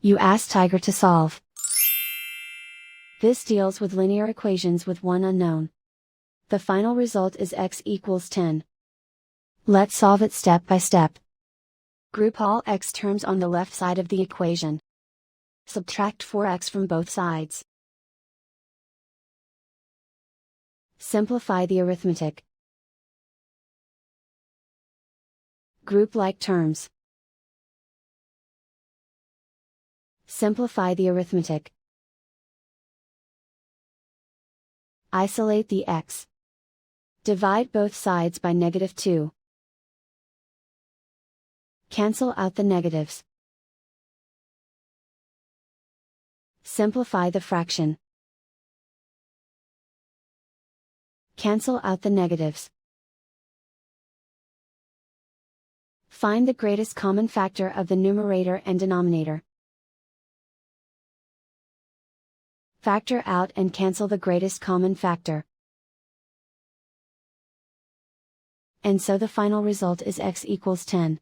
You ask Tiger to solve. This deals with linear equations with one unknown. The final result is x equals 10. Let's solve it step by step. Group all x terms on the left side of the equation. Subtract 4x from both sides. Simplify the arithmetic. Group like terms. Simplify the arithmetic. Isolate the x. Divide both sides by -2. Cancel out the negatives. Simplify the fraction. Cancel out the negatives. Find the greatest common factor of the numerator and denominator. Factor out and cancel the greatest common factor. And so the final result is x equals 10.